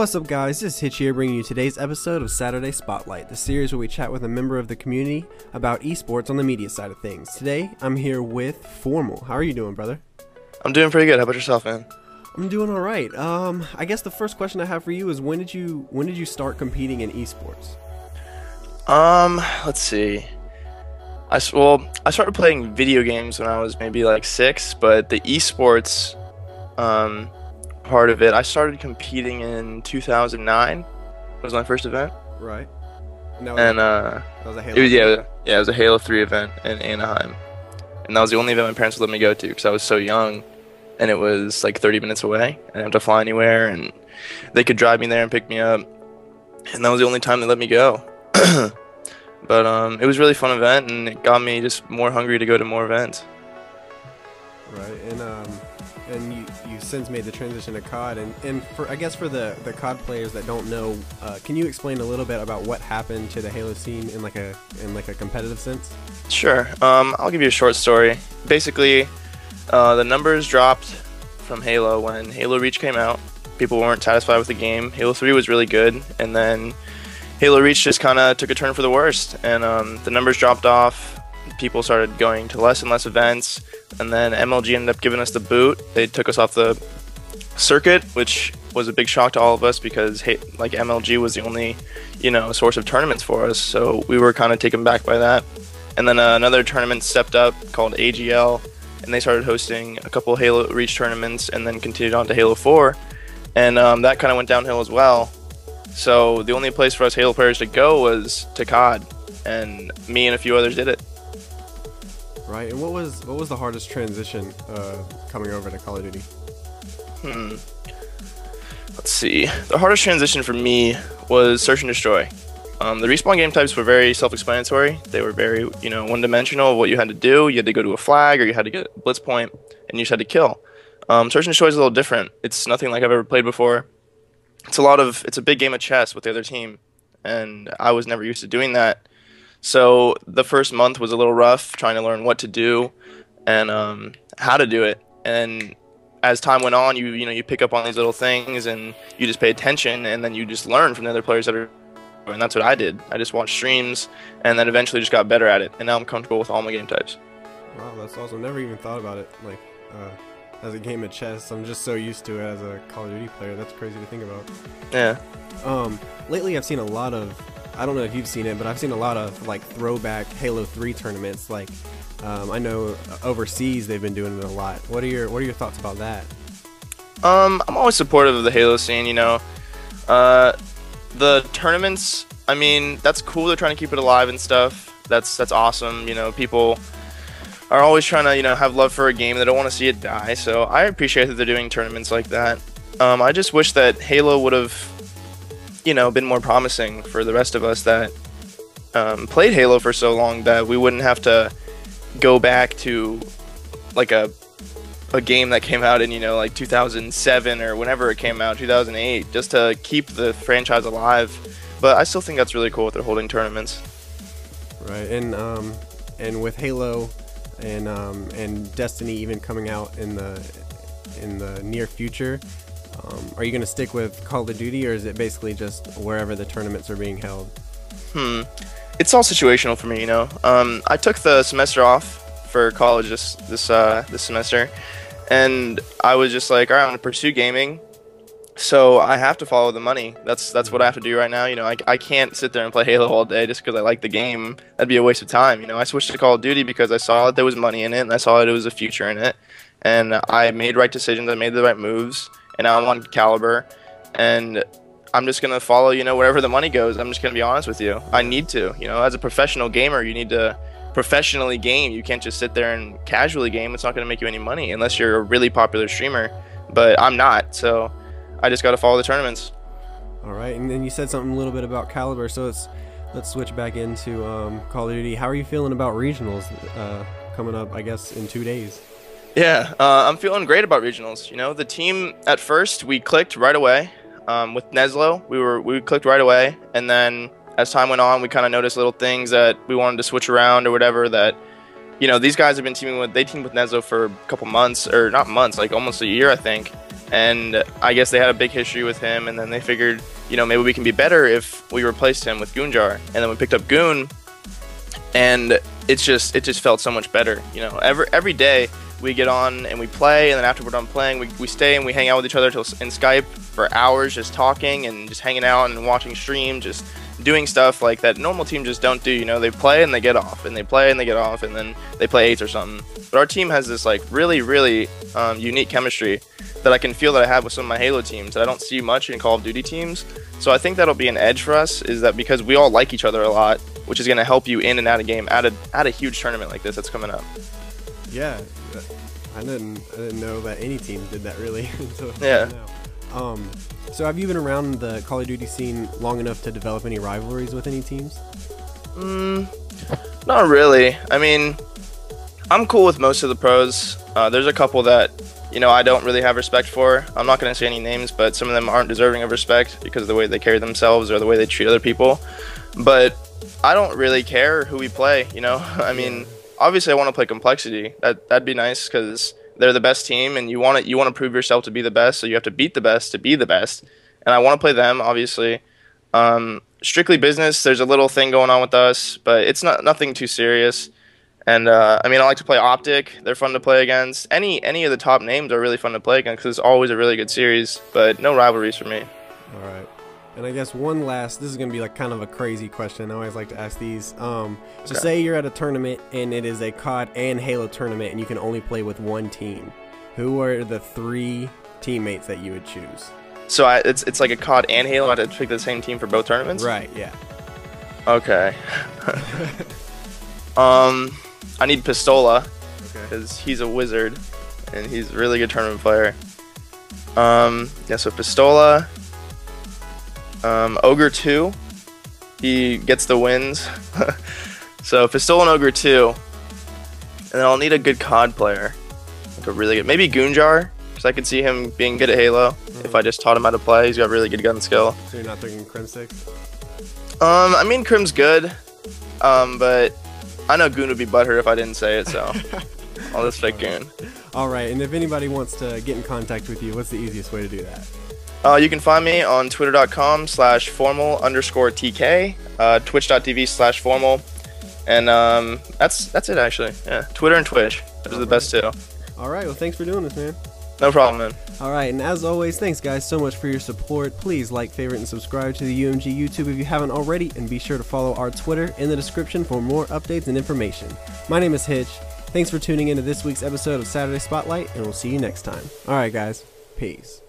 What's up, guys? This is Hitch here, bringing you today's episode of Saturday Spotlight, the series where we chat with a member of the community about esports on the media side of things. Today, I'm here with Formal. How are you doing, brother? I'm doing pretty good. How about yourself, man? I'm doing all right. I guess the first question I have for you is when did you start competing in esports? Let's see. I started playing video games when I was maybe like 6, but the esports part of it, I started competing in 2009. Was my first event. Right. That was a Halo. It was a Halo 3 event in Anaheim, and that was the only event my parents would let me go to because I was so young, and it was like 30 minutes away. I didn't have to fly anywhere, and they could drive me there and pick me up, and that was the only time they let me go. But it was a really fun event, and it got me just more hungry to go to more events. Right, and you since made the transition to COD, and for I guess for the COD players that don't know, can you explain a little bit about what happened to the Halo scene in like a competitive sense? Sure. I'll give you a short story. Basically, the numbers dropped from Halo when Halo Reach came out. People weren't satisfied with the game. Halo 3 was really good, and then Halo Reach just kind of took a turn for the worst, and the numbers dropped off. People started going to less and less events, and then MLG ended up giving us the boot. They took us off the circuit, which was a big shock to all of us because like MLG was the only, source of tournaments for us. So we were kind of taken back by that. And then another tournament stepped up called AGL, and they started hosting a couple Halo Reach tournaments, and then continued on to Halo 4, and that kind of went downhill as well. So the only place for us Halo players to go was to COD, and me and a few others did it. Right, and what was the hardest transition coming over to Call of Duty? Let's see. The hardest transition for me was Search and Destroy. The respawn game types were very self-explanatory. They were very, one-dimensional. What you had to do, you had to go to a flag, or you had to get a blitz point, and you just had to kill. Search and Destroy is a little different. It's nothing like I've ever played before. It's a big game of chess with the other team, and I was never used to doing that. So the first month was a little rough, trying to learn what to do and how to do it. And as time went on, you pick up on these little things, and you just pay attention, and then you just learn from the other players that are. And that's what I did. I just watched streams, and then eventually just got better at it. And now I'm comfortable with all my game types. Wow, that's awesome. Never even thought about it like as a game of chess. I'm just so used to it as a Call of Duty player. That's crazy to think about. Yeah. Lately I've seen a lot of, I don't know if you've seen it, but I've seen a lot of like throwback Halo 3 tournaments. Like, I know overseas they've been doing it a lot. What are your thoughts about that? I'm always supportive of the Halo scene. The tournaments, I mean, that's cool. They're trying to keep it alive and stuff. That's awesome. People are always trying to have love for a game. They don't want to see it die. So I appreciate that they're doing tournaments like that. I just wish that Halo would have been more promising for the rest of us that played Halo for so long, that we wouldn't have to go back to like a game that came out in like 2007 or whenever it came out, 2008, just to keep the franchise alive. But I still think that's really cool that they're holding tournaments. Right, and with Halo and Destiny even coming out in the near future, are you going to stick with Call of Duty, or is it basically just wherever the tournaments are being held? It's all situational for me, I took the semester off for college this semester, and I was just like, all right, I'm going to pursue gaming, so I have to follow the money. That's what I have to do right now. I can't sit there and play Halo all day just because I like the game. That'd be a waste of time. I switched to Call of Duty because I saw that there was money in it, and I saw that there was a future in it, and I made right decisions. I made the right moves, and now I'm on Caliber, and I'm just going to follow, wherever the money goes. I'm just going to be honest with you. I need to. As a professional gamer, you need to professionally game. You can't just sit there and casually game. It's not going to make you any money unless you're a really popular streamer, but I'm not, so I just got to follow the tournaments. All right, and then you said something a little bit about Caliber, so let's switch back into Call of Duty. How are you feeling about regionals coming up, I guess, in 2 days? Yeah, I'm feeling great about regionals. The team, at first, we clicked right away. With Neslo, we clicked right away, and then as time went on, we kind of noticed little things that we wanted to switch around or whatever. That these guys have been teamed with Neslo for a couple months, or not months, like almost a year, I think. and I guess they had a big history with him, and then they figured, you know, maybe we can be better if we replaced him with Goonjar, and then we picked up Goon, and it just felt so much better. You know, every day we get on and we play, and then after we're done playing, we stay and we hang out with each other in Skype for hours, just talking and just hanging out and watching stream, just doing stuff like that normal team just don't do. You know, they play and they get off, and they play and they get off, and then they play 8s or something. But our team has this like really unique chemistry that I can feel that I have with some of my Halo teams that I don't see much in Call of Duty teams. So I think that'll be an edge for us, is that because we all like each other a lot, which is going to help you in and out of game at a huge tournament like this that's coming up. Yeah, I didn't know that any team did that really until yeah. now. So have you been around the Call of Duty scene long enough to develop any rivalries with any teams? Not really. I mean, I'm cool with most of the pros. There's a couple that, you know, I don't really have respect for. I'm not going to say any names, but some of them aren't deserving of respect because of the way they carry themselves or the way they treat other people. But I don't really care who we play, you know? I mean, obviously I want to play Complexity. That'd be nice because they're the best team, and you want to prove yourself to be the best, so you have to beat the best to be the best. And I want to play them, obviously. Strictly Business, there's a little thing going on with us, but it's nothing too serious. And I mean, I like to play Optic. They're fun to play against. Any of the top names are really fun to play against because it's always a really good series. But no rivalries for me. All right. And I guess one last, this is going to be like kind of a crazy question. I always like to ask these. So say you're at a tournament and it is a COD and Halo tournament and you can only play with one team. Who are the 3 teammates that you would choose? So it's like a COD and Halo. I have to pick the same team for both tournaments? Right, yeah. Okay. I need Pistola because he's a wizard and he's a really good tournament player. Yeah, so Pistola. Ogre 2, he gets the wins. So Pistola and Ogre 2, and then I'll need a good COD player, like a really good, maybe Goonjar, because I could see him being good at Halo if I just taught him how to play. He's got really good gun skill. So you're not thinking Crim 6? I mean Crim's good, but I know Goon would be butthurt if I didn't say it, so I'll just pick Goon. All right, and if anybody wants to get in contact with you, what's the easiest way to do that? You can find me on twitter.com/formal_TK, twitch.tv/formal, and that's it actually. Yeah, Twitter and Twitch. Those are the best two. All right, well, thanks for doing this, man. No problem, man. All right, and as always, thanks guys so much for your support. Please like, favorite, and subscribe to the UMG YouTube if you haven't already, and be sure to follow our Twitter in the description for more updates and information. My name is Hitch. Thanks for tuning in to this week's episode of Saturday Spotlight, and we'll see you next time. All right, guys. Peace.